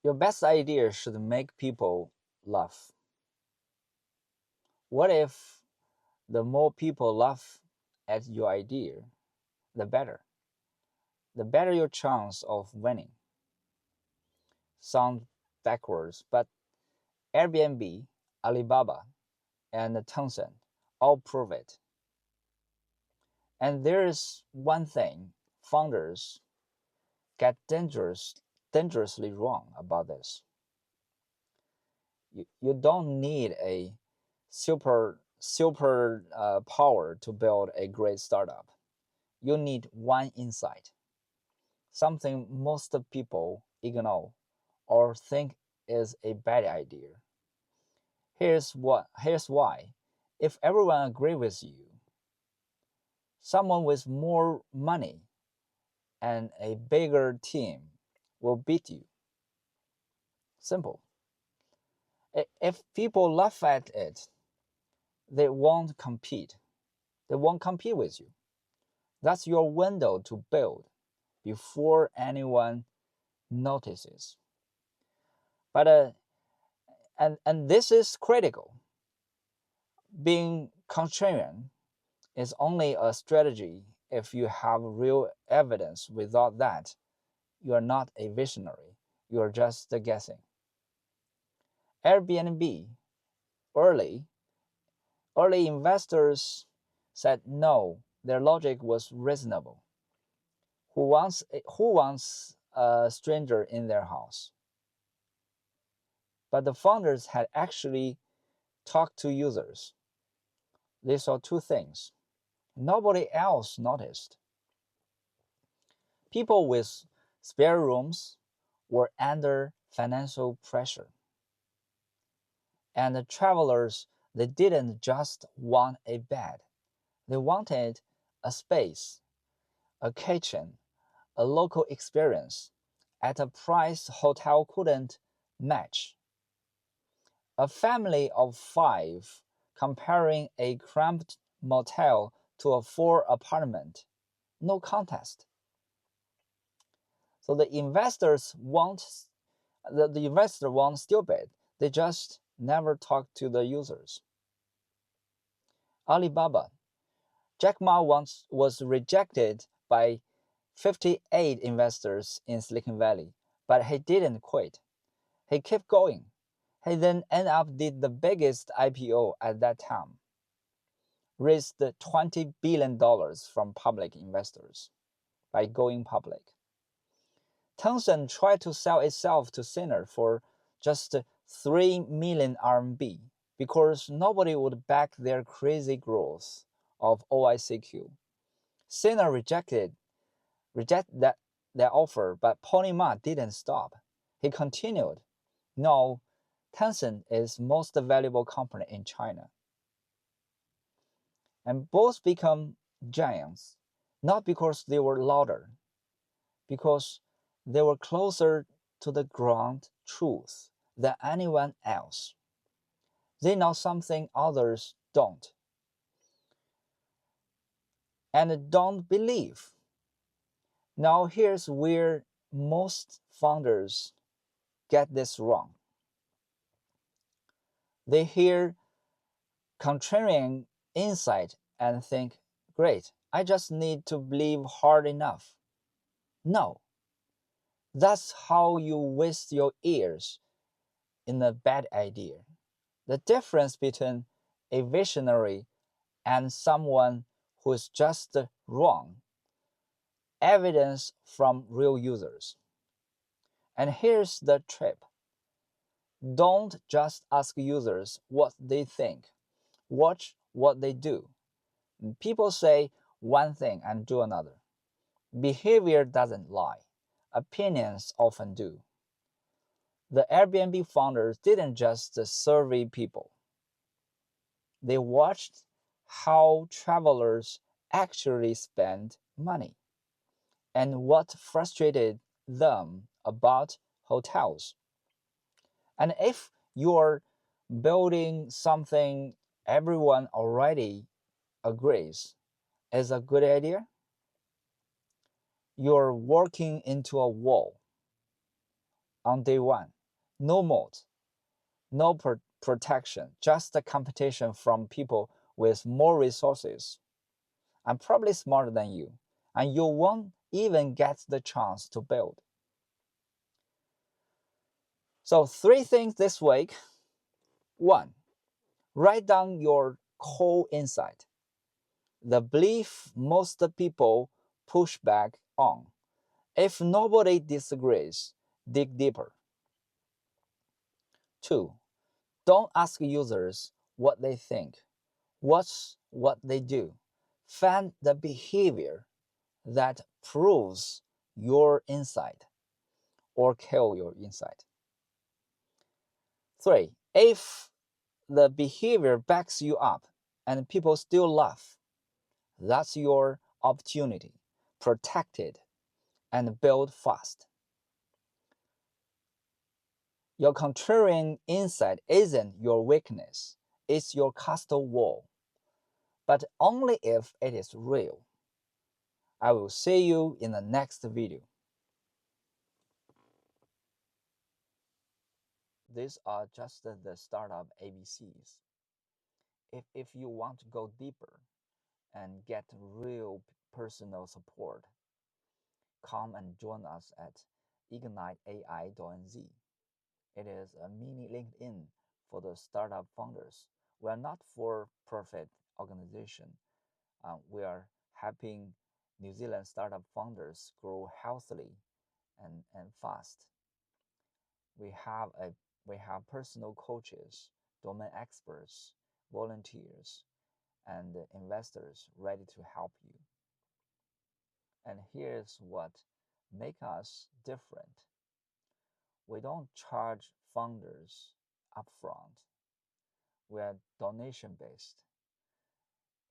Your best idea should make people laugh. What if the more people laugh at your idea, the better? The better your chance of winning. Sound backwards, but Airbnb, Alibaba, and Tencent all prove it. And there is one thing founders get dangerously wrong about this. You don't need a super power to build a great startup. You need one insight, something most people ignore or think is a bad idea. Here's why. If everyone agree with you, someone with more money and a bigger team will beat you. Simple. If people laugh at it, they won't compete. They won't compete with you. That's your window to build before anyone notices. But and this is critical. Being contrarian is only a strategy if you have real evidence. Without that, you are not a visionary. You are just guessing. Airbnb early early investors said no. Their logic was reasonable. Who wants a stranger in their house? But the founders had actually talked to users. They saw two things nobody else noticed. People with spare rooms were under financial pressure. And the travelers, they didn't just want a bed. They wanted a space, a kitchen, a local experience at a price hotel couldn't match. A family of five comparing a cramped motel to a full apartment. No contest. So the investor won't stupid. They just never talk to the users. Alibaba. Jack Ma once was rejected by 58 investors in Silicon Valley, but he didn't quit. He kept going. He then ended up did the biggest IPO at that time, raised $20 billion from public investors by going public. Tencent tried to sell itself to Sina for just 3 million RMB because nobody would back their crazy growth of OICQ. Sina rejected that offer, but Pony Ma didn't stop. He continued. Now, Tencent is most valuable company in China. And both become giants, not because they were louder, because they were closer to the ground truth than anyone else. They know something others don't and don't believe. Now, here's where most founders get this wrong. They hear contrarian insight and think, great, I just need to believe hard enough. No, that's how you waste your ears in a bad idea. The difference between a visionary and someone who is just wrong. Evidence from real users. And here's the trip. Don't just ask users what they think. Watch what they do. People say one thing and do another. Behavior doesn't lie. Opinions often do. The Airbnb founders didn't just survey people. They watched how travelers actually spend money and what frustrated them about hotels. And if you're building something everyone already agrees is a good idea, you're walking into a wall. on day one. No mode, no protection, just the competition from people with more resources. I'm probably smarter than you, and you won't even get the chance to build. So, three things this week. One, write down your core insight, the belief most people push back on. If nobody disagrees, dig deeper. Two, don't ask users what they think. Watch what they do. Find the behavior that proves your insight or kill your insight. Three, if the behavior backs you up and people still laugh, that's your opportunity. Protect it and build fast. Your contrarian insight isn't your weakness, it's your castle wall, but only if it is real. I will see you in the next video. These are just the startup ABCs. If you want to go deeper and get real personal support, come and join us at igniteai.nz. It is a mini LinkedIn for the startup founders. We are not for-profit organization. We are helping New Zealand startup founders grow healthily and fast. We have personal coaches, domain experts, volunteers, and investors ready to help you. And here's what makes us different. We don't charge founders upfront. We are donation based.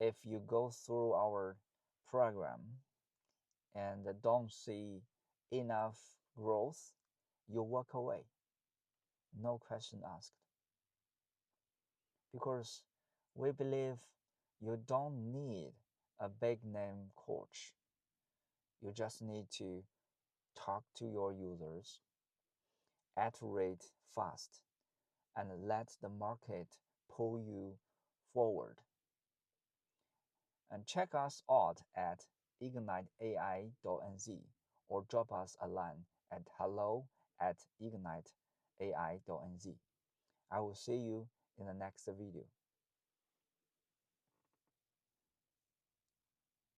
If you go through our program and don't see enough growth, you walk away. No question asked. Because we believe you don't need a big name coach. You just need to talk to your users, iterate fast, and let the market pull you forward. And check us out at igniteai.nz or drop us a line at hello@igniteai.nz. I will see you in the next video.